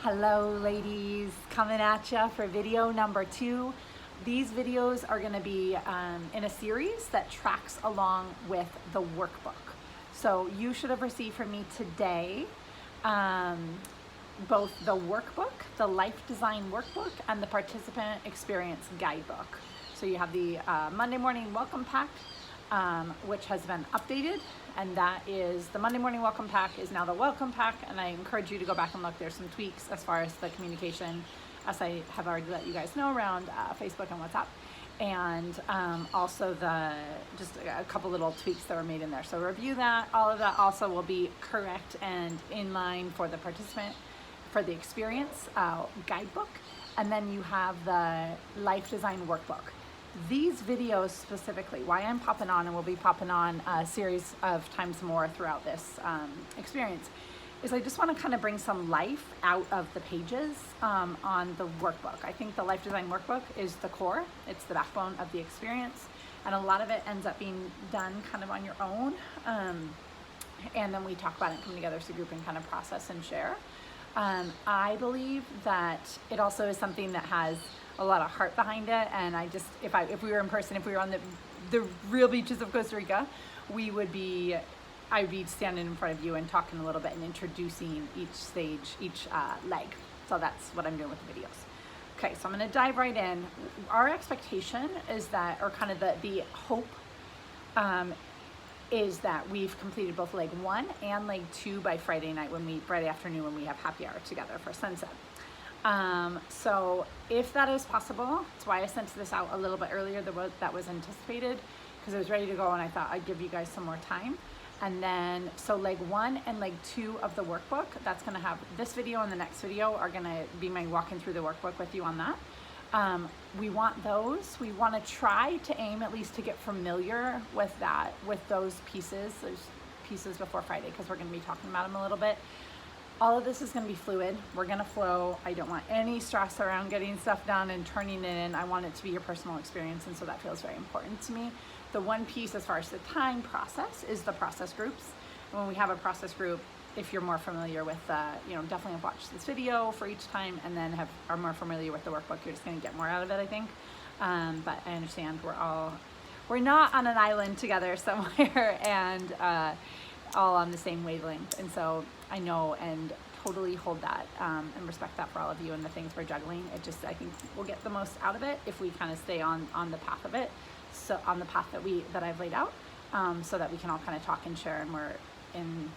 Hello ladies, coming at ya for video number 2. These videos are going to be in a series that tracks along with the workbook. So you should have received from me today both the workbook, the life design workbook, and the participant experience guidebook. So you have the Monday morning welcome pack, which has been updated, and that is the Monday morning welcome pack is now the welcome pack, and I encourage you to go back and look. There's some tweaks as far as the communication, as I have already let you guys know, around Facebook and WhatsApp, and also just a couple little tweaks that were made in there. So review that. All of that also will be correct and in line for the participant, for the experience guidebook, and then you have the life design workbook. These videos specifically, why I'm popping on, and will be popping on a series of times more throughout this experience, is I just want to kind of bring some life out of the pages on the workbook. I think the life design workbook is the core. It's the backbone of the experience, and a lot of it ends up being done kind of on your own. And then we talk about it and come together as a group and kind of process and share. I believe that it also is something that has a lot of heart behind it, and I just, if we were in person, if we were on the real beaches of Costa Rica, I would be standing in front of you and talking a little bit and introducing each stage, each leg. So that's what I'm doing with the videos. Okay, so I'm going to dive right in. Our expectation is that, or kind of the hope, is that we've completed both leg 1 and leg 2 by Friday night, Friday afternoon, when we have happy hour together for sunset. So if that is possible, that's why I sent this out a little bit earlier than that was anticipated, because I was ready to go and I thought I'd give you guys some more time. And then, so leg 1 and leg 2 of the workbook, that's going to have this video and the next video are going to be my walking through the workbook with you on that. We want those. We want to try to aim at least to get familiar with that, with those pieces before Friday, because we're going to be talking about them a little bit. All of this is going to be fluid. We're going to flow. I don't want any stress around getting stuff done and turning it in. I want it to be your personal experience, and so that feels very important to me. The one piece as far as the time process is the process groups. And when we have a process group, if you're more familiar with, definitely watch this video for each time, and then are more familiar with the workbook, you're just going to get more out of it, I think. But I understand we're not on an island together somewhere, and all on the same wavelength, and so I know and totally hold that and respect that for all of you and the things we're juggling. I think we'll get the most out of it if we kind of stay on the path of it, so on the path that I've laid out, so that we can all kind of talk and share, and we're in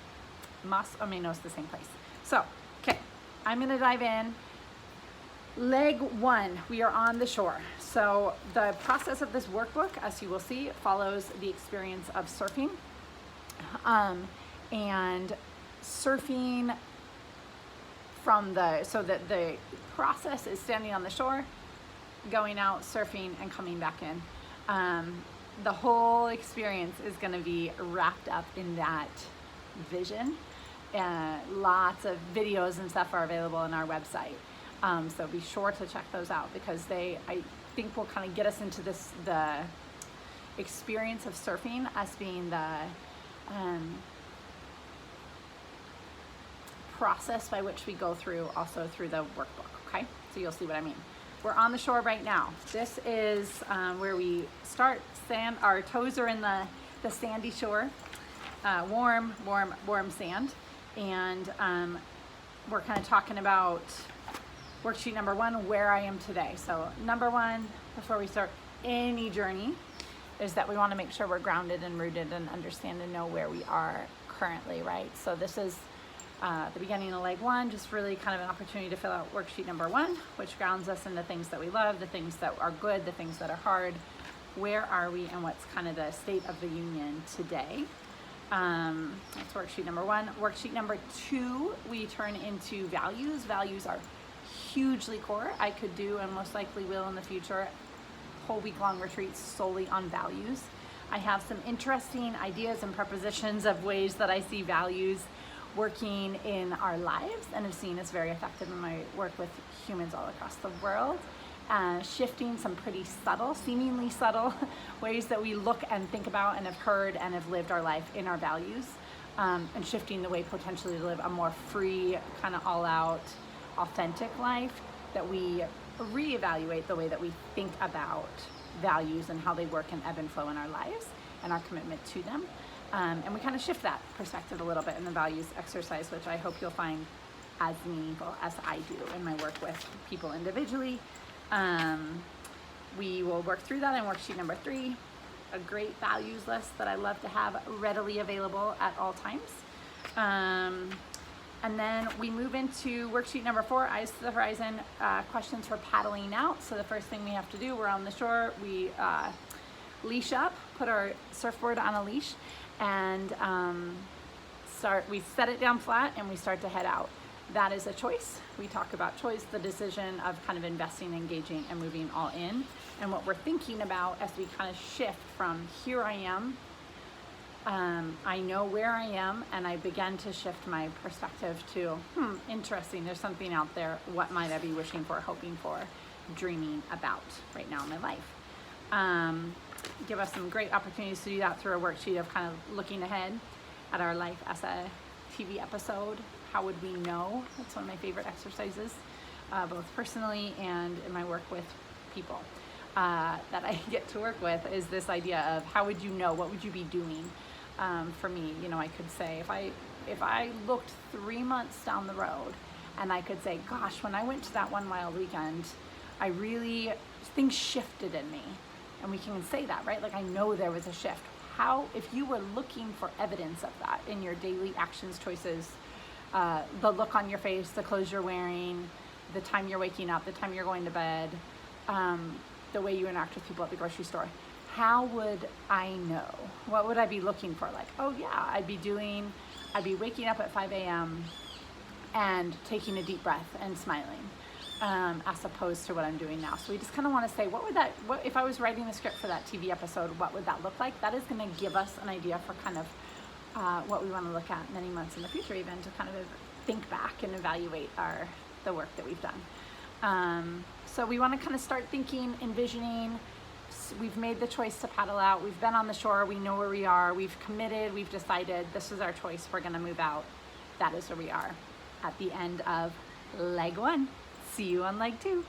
más o menos the same place. So, okay, I'm gonna dive in. Leg 1, we are on the shore. So the process of this workbook, as you will see, follows the experience of surfing. And surfing so that the process is standing on the shore, going out, surfing, and coming back in. The whole experience is going to be wrapped up in that vision. Lots of videos and stuff are available on our website. So be sure to check those out, because I think will kind of get us into the experience of surfing as being the process by which we go through, also through the workbook. Okay, so you'll see what I mean. We're on the shore right now. This is where we start. Our toes are in the sandy shore, warm sand, and we're kind of talking about worksheet number 1, where I am today. So number 1, before we start any journey, is that we want to make sure we're grounded and rooted and understand and know where we are currently, right? So this is the beginning of leg 1, just really kind of an opportunity to fill out worksheet number 1, which grounds us in the things that we love, the things that are good, the things that are hard. Where are we, and what's kind of the state of the union today? That's worksheet number 1. Worksheet number 2, we turn into values. Values are hugely core. I could do, and most likely will in the future, whole week-long retreats solely on values. I have some interesting ideas and propositions of ways that I see values working in our lives, and have seen it's very effective in my work with humans all across the world. Shifting some pretty subtle, seemingly subtle ways that we look and think about and have heard and have lived our life in our values, and shifting the way potentially to live a more free, kind of all out, authentic life, that we reevaluate the way that we think about values and how they work and ebb and flow in our lives and our commitment to them. And we kind of shift that perspective a little bit in the values exercise, which I hope you'll find as meaningful as I do in my work with people individually. We will work through that in worksheet number 3, a great values list that I love to have readily available at all times. And then we move into worksheet number 4, Eyes to the Horizon, questions for paddling out. So the first thing we have to do, we're on the shore, we leash up, put our surfboard on a leash, and we set it down flat and we start to head out. That is a choice. We talk about choice, the decision of kind of investing, engaging, and moving all in. And what we're thinking about as we kind of shift from here I am, I know where I am, and I begin to shift my perspective to, interesting, there's something out there. What might I be wishing for, hoping for, dreaming about right now in my life? Give us some great opportunities to do that through a worksheet of kind of looking ahead at our life as a TV episode. How would we know? That's one of my favorite exercises, both personally and in my work with people that I get to work with, is this idea of how would you know? What would you be doing? For me, I could say if I looked 3 months down the road and I could say, gosh, when I went to that one wild weekend, things shifted in me. And we can say that, right? Like, I know there was a shift. How, if you were looking for evidence of that in your daily actions, choices, the look on your face, the clothes you're wearing, the time you're waking up, the time you're going to bed, the way you interact with people at the grocery store, how would I know? What would I be looking for? Like, oh yeah, I'd be waking up at 5 a.m. and taking a deep breath and smiling, as opposed to what I'm doing now. So we just kind of want to say, what if I was writing the script for that TV episode, what would that look like? That is going to give us an idea for kind of what we want to look at many months in the future, even to kind of think back and evaluate the work that we've done. So we want to kind of start thinking, envisioning. We've made the choice to paddle out. We've been on the shore. We know where we are. We've committed. We've decided this is our choice. We're going to move out. That is where we are at the end of leg 1. See you on leg 2.